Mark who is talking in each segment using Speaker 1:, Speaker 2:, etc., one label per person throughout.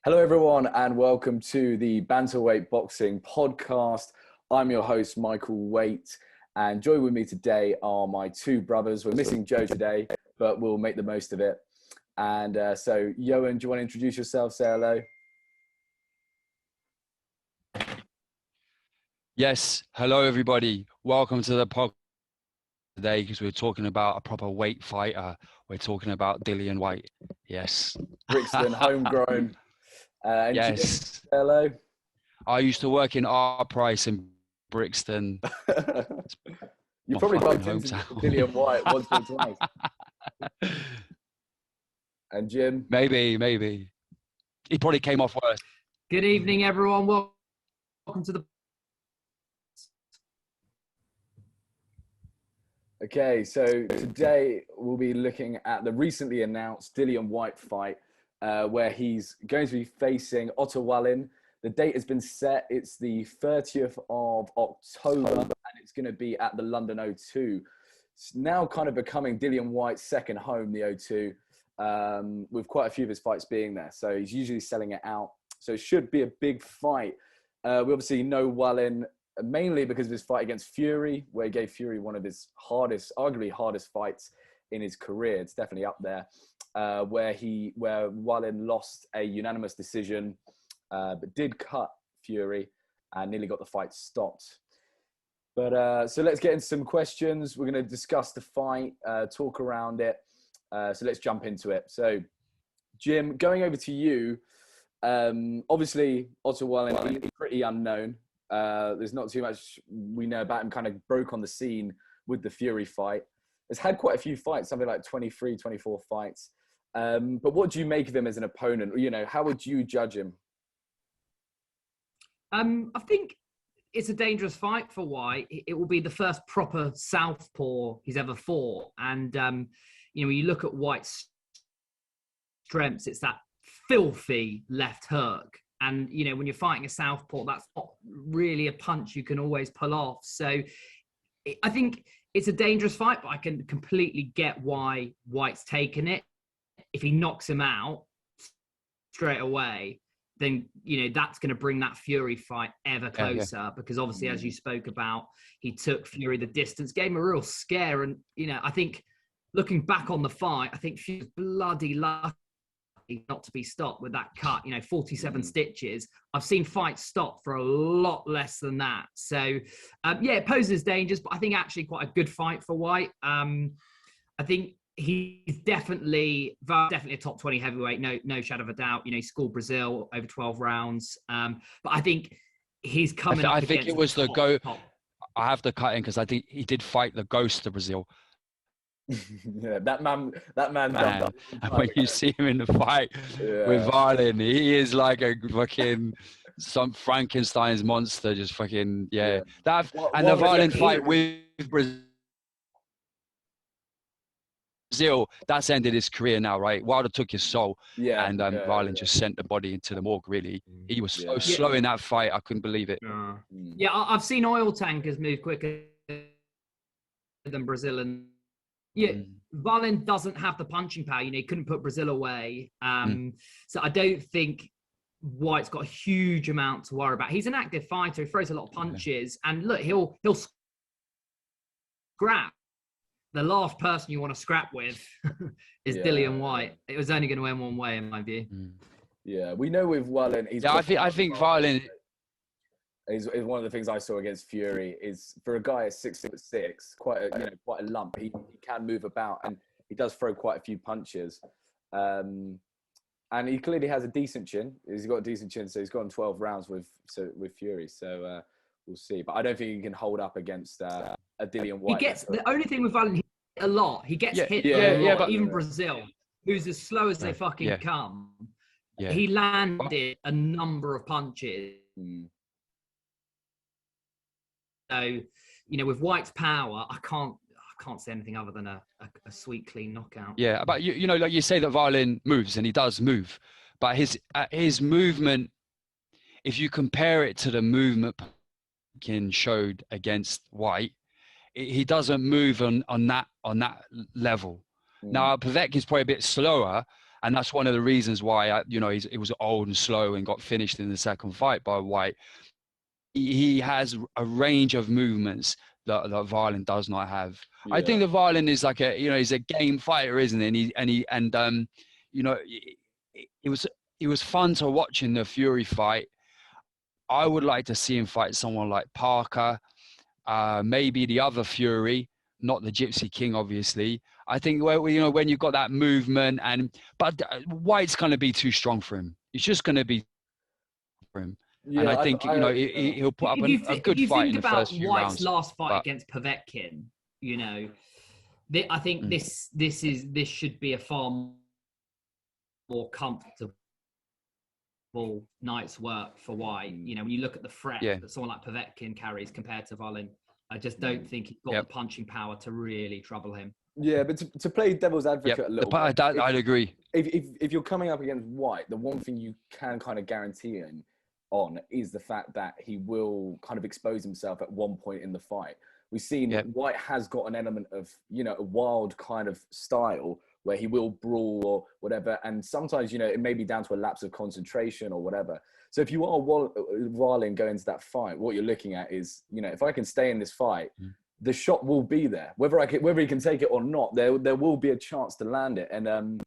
Speaker 1: Hello, everyone, and welcome to the Bantamweight Boxing Podcast. I'm your host, Michael Whyte, and joined with me today are my two brothers. We're missing Joe today, but we'll make the most of it. And so, Johan, do you want to introduce yourself? Say hello.
Speaker 2: Yes, hello everybody. Welcome to the podcast today because we're talking about a proper weight fighter. We're talking about Dillian Whyte. Yes.
Speaker 1: Brixton, homegrown. And
Speaker 2: Yes.
Speaker 1: Jim, hello.
Speaker 2: I used to work in R Price in Brixton.
Speaker 1: You probably bumped into
Speaker 2: hometown.
Speaker 1: Dillian Whyte once or twice. And Jim?
Speaker 2: Maybe. He probably came off worse.
Speaker 3: Good evening, everyone. Welcome to the...
Speaker 1: Okay, so today we'll be looking at the recently announced Dillian Whyte fight, where he's going to be facing Wallin. The date has been set. It's the 30th of October, and it's going to be at the London O2. It's now kind of becoming Dillian Whyte's second home, the O2, with quite a few of his fights being there. So he's usually selling it out. So it should be a big fight. We obviously know Wallin mainly because of his fight against Fury, where he gave Fury one of his arguably hardest fights in his career. It's definitely up there, where Wallin lost a unanimous decision, but did cut Fury and nearly got the fight stopped. But so let's get into some questions. We're going to discuss the fight, talk around it. So let's jump into it. So, Jim, going over to you. Obviously, Wallin is pretty unknown. There's not too much we know about him. Kind of broke on the scene with the Fury fight. Has had quite a few fights, something like 23, 24 fights. But what do you make of him as an opponent? You know, how would you judge him?
Speaker 3: I think it's a dangerous fight for Whyte. It will be the first proper southpaw he's ever fought. And, you know, when you look at Whyte's strengths, it's that filthy left hook. And, you know, when you're fighting a southpaw, that's not really a punch you can always pull off. So I think it's a dangerous fight, but I can completely get why Whyte's taken it. If he knocks him out straight away, then, you know, that's going to bring that Fury fight ever closer. Because obviously, as you spoke about, he took Fury the distance, gave him a real scare. And, you know, I think looking back on the fight, I think Fury's bloody lucky not to be stopped with that cut, you know, 47 stitches. I've seen fights stop for a lot less than that. So, yeah, it poses dangers, but I think actually quite a good fight for Whyte. I think he's definitely a top 20 heavyweight, no shadow of a doubt. You know, he schooled Brazil over 12 rounds. But I think he's coming up
Speaker 2: I think it was
Speaker 3: top.
Speaker 2: I have to cut in because I think he did fight the ghost of Brazil.
Speaker 1: Yeah, that man.
Speaker 2: And when you see him in the fight with Wallin, he is like a fucking some Frankenstein's monster, just fucking the Wallin fight with Brazil, that's ended his career now, right? Wilder took his soul, and Wallin just sent the body into the morgue. Really, he was so slow in that fight. I couldn't believe it.
Speaker 3: Yeah, I've seen oil tankers move quicker than Brazil and. Yeah, Wallin doesn't have the punching power. You know, he couldn't put Brazil away. So I don't think Whyte's got a huge amount to worry about. He's an active fighter. He throws a lot of punches. And look, he'll scrap. The last person you want to scrap with is Dillian Whyte. It was only going to end one way, in my view.
Speaker 1: Yeah, we know with Wallin.
Speaker 2: I think Wallin
Speaker 1: is one of the things I saw against Fury is for a guy at 6'6", quite a lump. He can move about and he does throw quite a few punches, and he clearly has a decent chin. He's got a decent chin, so he's gone 12 rounds with Fury. So we'll see, but I don't think he can hold up against a Dillian Whyte.
Speaker 3: The only thing with Wallin, he hit a lot. He gets hit a lot. But even Brazil, who's as slow as they fucking come, he landed a number of punches. So, you know, with Whyte's power, I can't say anything other than a sweet, clean knockout.
Speaker 2: Yeah, but you know, like you say that Wallin moves, and he does move, but his movement, if you compare it to the movement Povetkin showed against Whyte, he doesn't move on that level. Now Povetkin's probably a bit slower, And that's one of the reasons why, he was old and slow and got finished in the second fight by Whyte. He has a range of movements that Wallin does not have.
Speaker 1: Yeah.
Speaker 2: I think that Wallin is like he's a game fighter, isn't he? It was fun to watch in the Fury fight. I would like to see him fight someone like Parker, maybe the other Fury, not the Gypsy King, obviously. I think when you've got that movement, but Whyte's going to be too strong for him. He's just going to be for him.
Speaker 1: Yeah,
Speaker 2: and I think he'll put up a good fight in the first few rounds.
Speaker 3: If you think about Whyte's last fight against Povetkin, I think this should be a far more comfortable night's work for Whyte. When you look at the threat that someone like Povetkin carries compared to Wallin, I just don't think he's got the punching power to really trouble him.
Speaker 1: Yeah, but to play devil's advocate a little bit,
Speaker 2: I'd agree.
Speaker 1: If you're coming up against Whyte, the one thing you can kind of guarantee on is the fact that he will kind of expose himself at one point in the fight. We've seen Whyte has got an element of, a wild kind of style where he will brawl or whatever. And sometimes, it may be down to a lapse of concentration or whatever. So if you are Wallin going into that fight, what you're looking at is, if I can stay in this fight, the shot will be there. Whether he can take it or not, there will be a chance to land it. And, I'm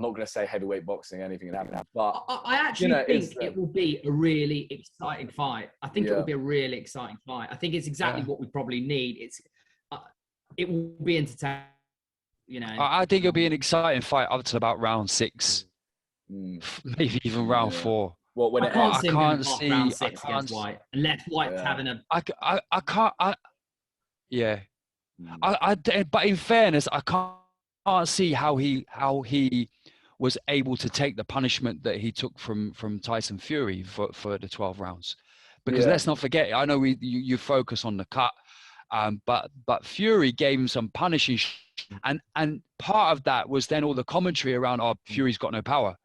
Speaker 1: not going to say heavyweight boxing, anything can happen. But
Speaker 3: I actually think it will be a really exciting fight. I think it will be a really exciting fight. I think it's exactly what we probably need. It will be entertaining.
Speaker 2: I think it'll be an exciting fight up to about round 6, maybe even round 4.
Speaker 1: Well, when
Speaker 3: I can't see round 6
Speaker 2: I can't
Speaker 3: against Whyte unless White's having a.
Speaker 2: I can't. But in fairness, I can't see how he was able to take the punishment that he took from Tyson Fury for the 12 rounds, because let's not forget. I know you focus on the cut, but Fury gave him some punishing, and part of that was then all the commentary around, Fury's got no power,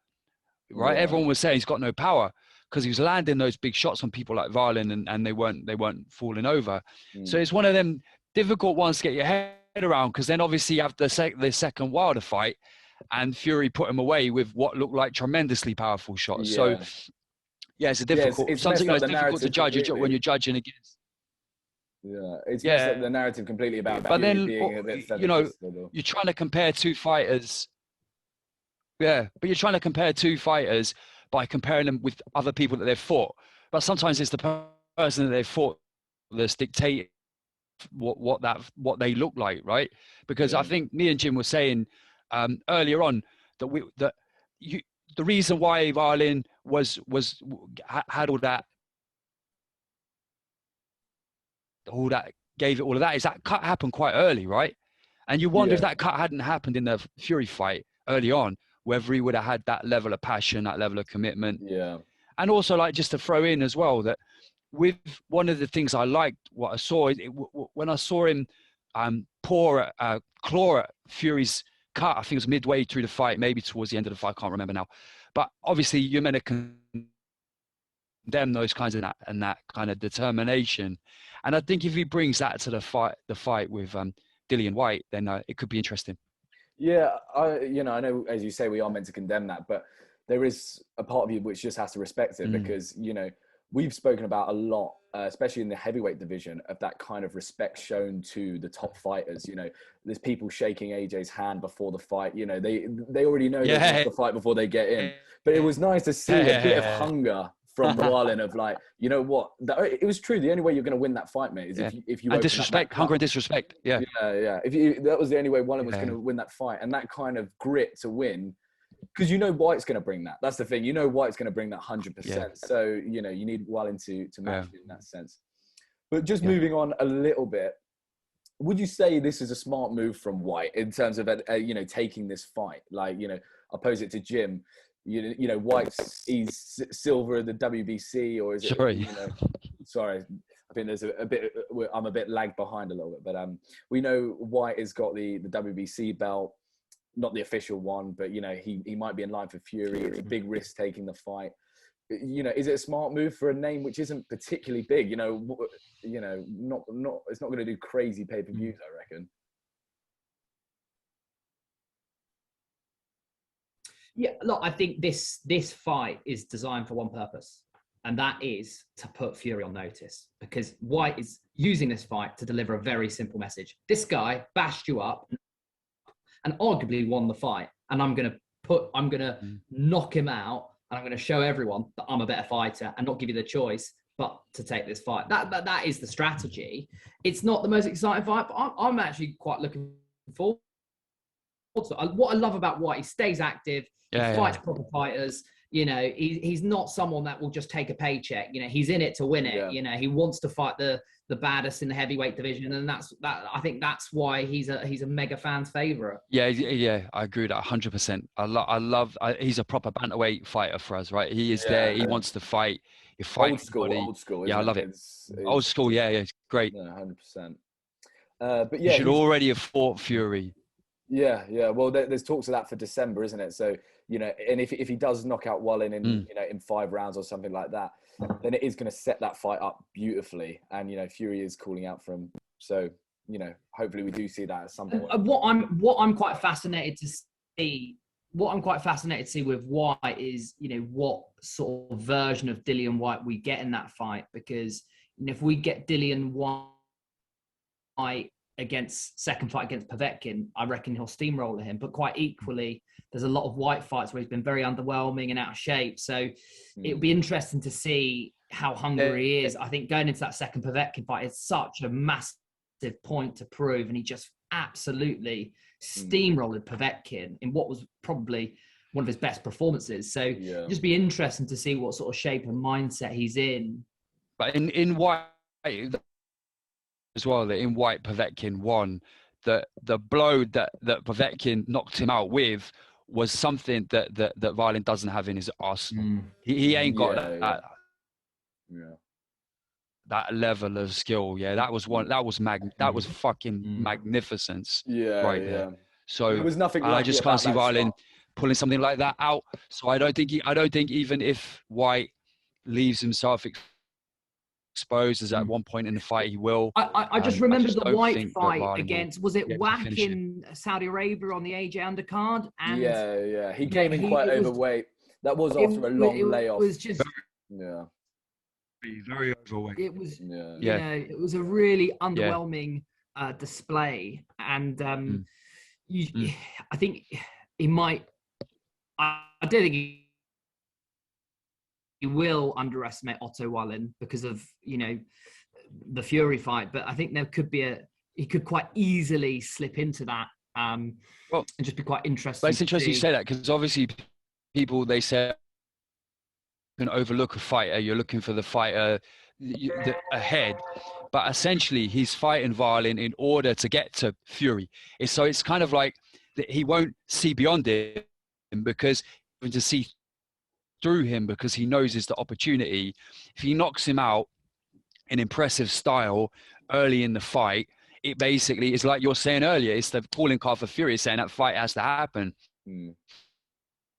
Speaker 2: right?
Speaker 1: Yeah.
Speaker 2: Everyone was saying he's got no power because he was landing those big shots on people like Wallin, and they weren't falling over. So it's one of them difficult ones to get your head around, because then obviously you have the second Wilder fight, and Fury put him away with what looked like tremendously powerful shots. So it's a difficult.
Speaker 1: It's
Speaker 2: something that's difficult to judge
Speaker 1: completely.
Speaker 2: when you're judging against.
Speaker 1: Yeah, it's messed up the narrative completely about
Speaker 2: but
Speaker 1: Fury
Speaker 2: then
Speaker 1: being a bit
Speaker 2: you're trying to compare two fighters. Yeah, but you're trying to compare two fighters by comparing them with other people that they've fought. But sometimes it's the person that they've fought that's dictating what they look like, right? Because I think me and Jim were saying earlier on that the reason why Wallin had all that gave it all of that is that cut happened quite early, right? And you wonder if that cut hadn't happened in the Fury fight early on, whether he would have had that level of passion, that level of commitment.
Speaker 1: Yeah.
Speaker 2: And also, like, just to throw in as well, that with one of the things I liked, what I saw, when I saw him claw at Fury's cut, I think it was midway through the fight, maybe towards the end of the fight, I can't remember now. But obviously, you're meant to condemn those kinds of that kind of determination. And I think if he brings that to the fight with Dillian Whyte, then it could be interesting.
Speaker 1: Yeah, I know, as you say, we are meant to condemn that, but there is a part of you which just has to respect it, because, we've spoken about a lot, especially in the heavyweight division, of that kind of respect shown to the top fighters. There's people shaking AJ's hand before the fight. They already know they lost the fight before they get in. But it was nice to see a bit of hunger from Wallin of like, you know what? It was true. The only way you're going to win that fight, mate, is if you
Speaker 2: and disrespect, hunger and disrespect. Yeah.
Speaker 1: That was the only way Wallin was going to win that fight, and that kind of grit to win. Because Whyte's going to bring that. That's the thing. Whyte's going to bring that 100%. Yeah. So, you need Wallin to match it in that sense. But just moving on a little bit, would you say this is a smart move from Whyte in terms of, taking this fight? Like, oppose it to Jim. Whyte's silver in the WBC, or is it?
Speaker 2: Sorry.
Speaker 1: Sorry. I think there's a bit. I'm a bit lagged behind a little bit, but we know Whyte has got the WBC belt. Not the official one, but he might be in line for Fury. It's a big risk taking the fight. Is it a smart move for a name which isn't particularly big? Not it's not going to do crazy pay-per-views, I reckon.
Speaker 3: Yeah, look, I think this fight is designed for one purpose, and that is to put Fury on notice, because Whyte is using this fight to deliver a very simple message. This guy bashed you up and arguably won the fight, and I'm gonna knock him out, and I'm gonna show everyone that I'm a better fighter and not give you the choice but to take this fight. That is the strategy. It's not the most exciting fight, but I'm actually quite looking forward. What I love about Whyte, he stays active, he fights proper fighters. You know, he's not someone that will just take a paycheck. You know, he's in it to win it.
Speaker 1: Yeah.
Speaker 3: You know, he wants to fight the baddest in the heavyweight division, and I think that's why he's a mega fan's favorite.
Speaker 2: Yeah, I agree with that 100%. He's a proper bantamweight fighter for us, right? He is there. He wants to fight. He fights
Speaker 1: old school.
Speaker 2: Yeah, I love it. It's old school. Yeah, it's great.
Speaker 1: 100%. But yeah,
Speaker 2: he should already have fought Fury.
Speaker 1: Yeah. Well, there's talks of that for December, isn't it? So, you know, and if he does knock out Wallin in in 5 rounds or something like that, then it is going to set that fight up beautifully. And you know, Fury is calling out for him. So, you know, hopefully we do see that at some point.
Speaker 3: What I'm quite fascinated to see. What I'm quite fascinated to see with Whyte is, you know, what sort of version of Dillian Whyte we get in that fight. Because, you know, if we get Dillian Whyte against second fight against Povetkin, I reckon he'll steamroller him. But quite equally, there's a lot of Whyte fights where he's been very underwhelming and out of shape. So it'll be interesting to see how hungry he is. I think going into that second Povetkin fight is such a massive point to prove, and he just absolutely steamrolled Povetkin in what was probably one of his best performances. So just be interesting to see what sort of shape and mindset he's in.
Speaker 2: But in Whyte as well, that in Whyte Povetkin won, the blow that Povetkin knocked him out with was something that Wallin doesn't have in his arsenal. He ain't got that level of skill. Yeah, that was fucking magnificence. Right there. So
Speaker 1: there was nothing.
Speaker 2: I just can't see Wallin pulling something like that out. So I don't think even if Whyte leaves himself exposed, as at one point in the fight he will.
Speaker 3: I just remember the Whyte fight against, was it Whack in Saudi Arabia on the AJ undercard? And
Speaker 1: he came in quite overweight. That was after a long layoff.
Speaker 3: It was just
Speaker 2: very overweight.
Speaker 3: It was you know, it was a really underwhelming display, and I think he might. I don't think he will underestimate Otto Wallin because of, you know, the Fury fight, but I think there could be he could quite easily slip into that and just be quite interesting.
Speaker 2: But it's interesting you say that, because obviously people, they say, can overlook a fighter. You're looking for the fighter ahead, but essentially he's fighting Wallin in order to get to Fury. So it's kind of like that he won't see beyond it, because to see through him, because he knows it's the opportunity. If he knocks him out in impressive style early in the fight, it basically is like you're saying earlier, it's the calling card for Fury, saying that fight has to happen. I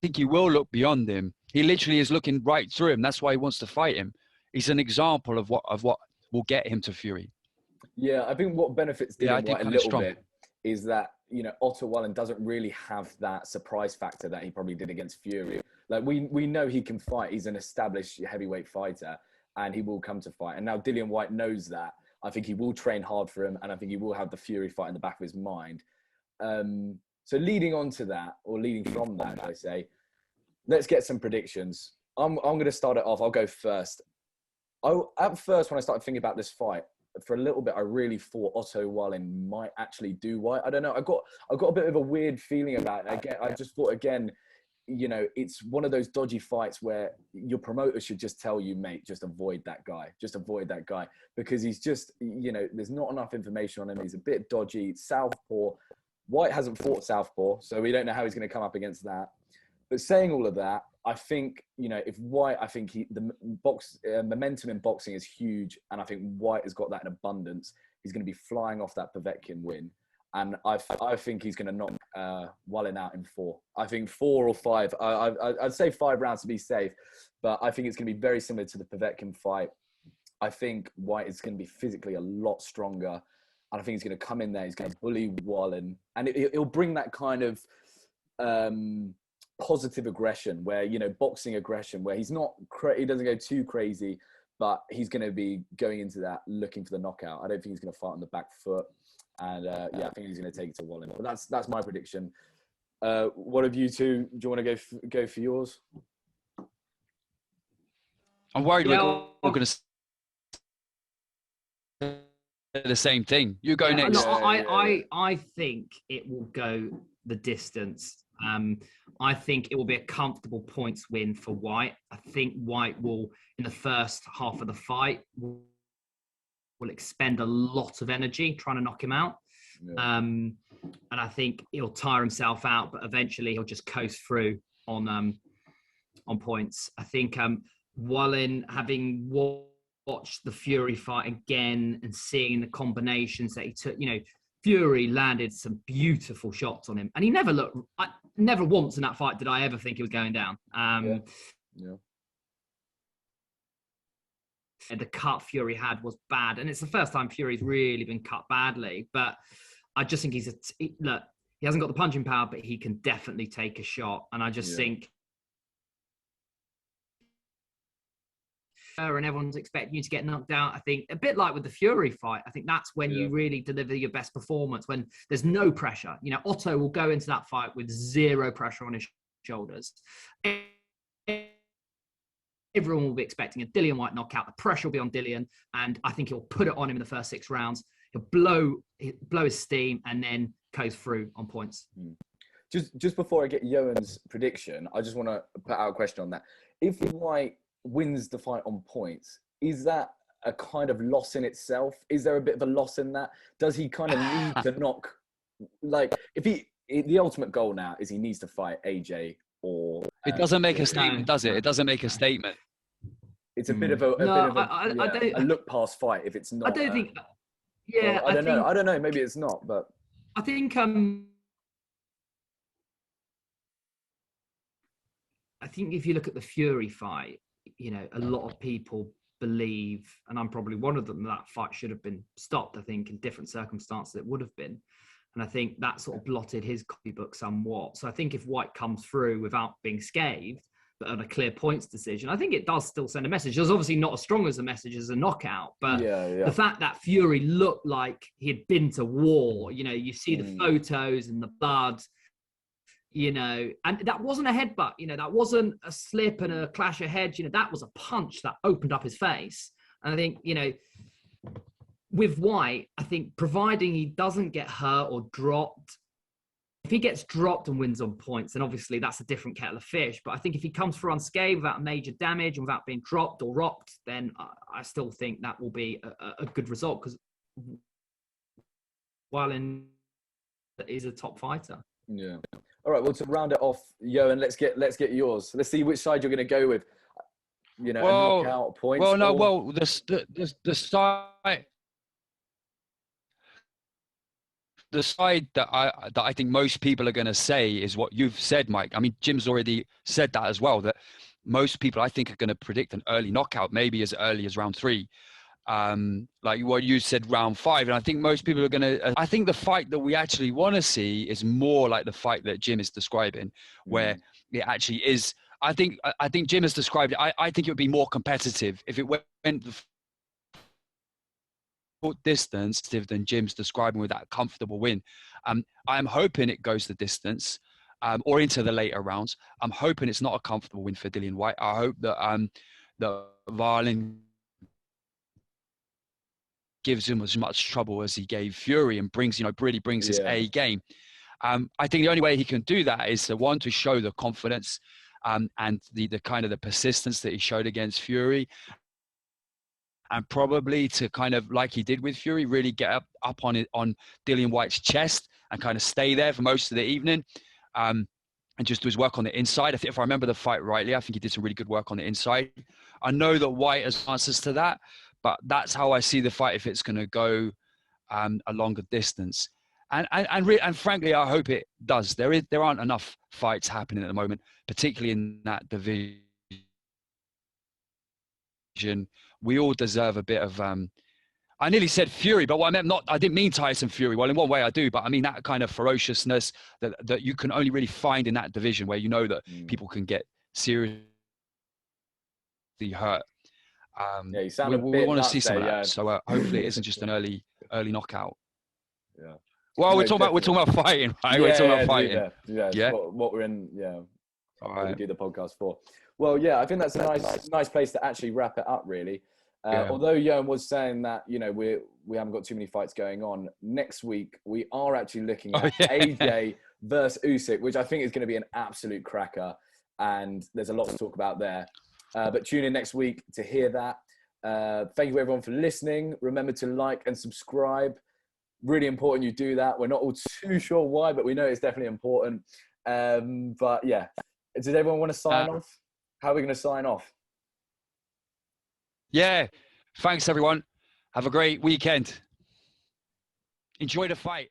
Speaker 2: think he will look beyond him. He literally is looking right through him. That's why he wants to fight him. He's an example of what will get him to Fury.
Speaker 1: Yeah, I think what benefits Dillian Whyte a little bit is that, you know, Otto Wallin doesn't really have that surprise factor that he probably did against Fury. Like we know he can fight. He's an established heavyweight fighter, and he will come to fight. And now Dillian Whyte knows that. I think he will train hard for him, and I think he will have the Fury fight in the back of his mind. So leading on to that, or leading from that, I say, let's get some predictions. I'm going to start it off. I'll go first. At first, when I started thinking about this fight, for a little bit, I really thought Otto Wallin might actually do Whyte. I don't know. I got a bit of a weird feeling about it. Again, I just thought, again, you know, it's one of those dodgy fights where your promoter should just tell you, mate, just avoid that guy. Just avoid that guy, because he's just, you know, there's not enough information on him. He's a bit dodgy. Southpaw. Whyte hasn't fought Southpaw, so we don't know how he's going to come up against that. But saying all of that, I think, you know, if Whyte, I think the momentum in boxing is huge, and I think Whyte has got that in abundance. He's going to be flying off that Povetkin win, and I think he's going to knock Wallin out in 4. I think 4 or 5. I'd say 5 rounds to be safe, but I think it's going to be very similar to the Povetkin fight. I think Whyte is going to be physically a lot stronger, and I think he's going to come in there. He's going to bully Wallin, and he'll bring that kind of positive aggression, where, you know, boxing aggression, where he's not he doesn't go too crazy, but he's going to be going into that looking for the knockout. I don't think he's going to fight on the back foot, and yeah, I think he's going to take it to Wallin. But that's my prediction. What have you two? Do you want to go for yours?
Speaker 2: I'm worried we're all going to say the same thing. You go next.
Speaker 3: No, I think it will go the distance. I think it will be a comfortable points win for Whyte. I think Whyte will, in the first half of the fight, will expend a lot of energy trying to knock him out. Yeah. And I think he'll tire himself out, but eventually he'll just coast through on points. I think Wallin, having watched the Fury fight again and seeing the combinations that he took, you know, Fury landed some beautiful shots on him, and he never looked. Never once in that fight did I ever think he was going down. The cut Fury had was bad, and it's the first time Fury's really been cut badly. But I just think look, he hasn't got the punching power, but he can definitely take a shot. And I just think, and everyone's expecting you to get knocked out. I think a bit like with the Fury fight, I think that's when you really deliver your best performance, when there's no pressure. You know, Otto will go into that fight with zero pressure on his shoulders. Everyone will be expecting a Dillian Whyte knockout. The pressure will be on Dillian, and I think he'll put it on him in the first 6 rounds. He'll blow his steam and then goes through on points.
Speaker 1: Just before I get Johan's prediction, I just want to put out a question on that. If Whyte wins the fight on points, is that a kind of loss in itself? Is there a bit of a loss in that? Does he kind of need to knock, like, the ultimate goal now is he needs to fight AJ or...
Speaker 2: It doesn't make a statement, does it? It doesn't make a statement.
Speaker 1: It's a bit of a look past fight if it's not.
Speaker 3: I don't think... Yeah,
Speaker 1: well, I don't know. Maybe it's not, but...
Speaker 3: I think if you look at the Fury fight, you know, a lot of people believe, and I'm probably one of them, that fight should have been stopped. I think in different circumstances it would have been. And I think that sort of blotted his copybook somewhat. So I think if Whyte comes through without being scathed, but on a clear points decision, I think it does still send a message. It's obviously not as strong as a message as a knockout, but the fact that Fury looked like he had been to war, you know, you see the photos and the blood, you know, and that wasn't a headbutt, you know, that wasn't a slip and a clash of heads, you know, that was a punch that opened up his face. And I think, you know, with Whyte, I think providing he doesn't get hurt or dropped, if he gets dropped and wins on points, then obviously that's a different kettle of fish. But I think if he comes through unscathed without major damage and without being dropped or rocked, then I still think that will be a good result, because Wallin is a top fighter.
Speaker 1: Yeah. All right. Well, to round it off, Johan, let's get yours. Let's see which side you're going to go with. You know, a knockout, points.
Speaker 2: Well, no. Well, the side. The side that I think most people are going to say is what you've said, Mike. I mean, Jim's already said that as well, that most people, I think, are going to predict an early knockout, maybe as early as round 3. Like what you said, round 5. And I think most people are going to... I think the fight that we actually want to see is more like the fight that Jim is describing, where it actually is... I think Jim has described it. I think it would be more competitive if it went distance than Jim's describing, with that comfortable win. I'm hoping it goes the distance or into the later rounds. I'm hoping it's not a comfortable win for Dillian Whyte. I hope that Wallin gives him as much trouble as he gave Fury and really brings his A game. I think the only way he can do that is to show the confidence and the kind of the persistence that he showed against Fury. And probably to kind of, like he did with Fury, really get up on Dillian Whyte's chest and kind of stay there for most of the evening, and just do his work on the inside. I think if I remember the fight rightly, I think he did some really good work on the inside. I know that Whyte has answers to that, but that's how I see the fight if it's going to go a longer distance. And frankly, I hope it does. There aren't enough fights happening at the moment, particularly in that division. We all deserve a bit of I nearly said Fury, but what I meant I didn't mean Tyson Fury. Well, in one way I do, but I mean that kind of ferociousness that you can only really find in that division where you know that people can get seriously hurt.
Speaker 1: Yeah, you sound
Speaker 2: we
Speaker 1: a bit
Speaker 2: want to
Speaker 1: nuts
Speaker 2: see some
Speaker 1: there,
Speaker 2: of that.
Speaker 1: yeah.
Speaker 2: So hopefully it isn't just an early knockout.
Speaker 1: Yeah.
Speaker 2: Well,
Speaker 1: No,
Speaker 2: we're talking about fighting, right? We're talking about fighting.
Speaker 1: Yeah.
Speaker 2: Yeah.
Speaker 1: What we're in,
Speaker 2: All
Speaker 1: what we
Speaker 2: right.
Speaker 1: do the podcast for. Well, yeah, I think that's a nice place to actually wrap it up, really. Although Johan was saying that, you know, we haven't got too many fights going on. Next week, we are actually looking at AJ versus Usyk, which I think is going to be an absolute cracker. And there's a lot to talk about there. But tune in next week to hear that. Thank you, everyone, for listening. Remember to like and subscribe. Really important you do that. We're not all too sure why, but we know it's definitely important. But yeah, does everyone want to sign off? How are we going to sign off?
Speaker 2: Yeah. Thanks, everyone. Have a great weekend. Enjoy the fight.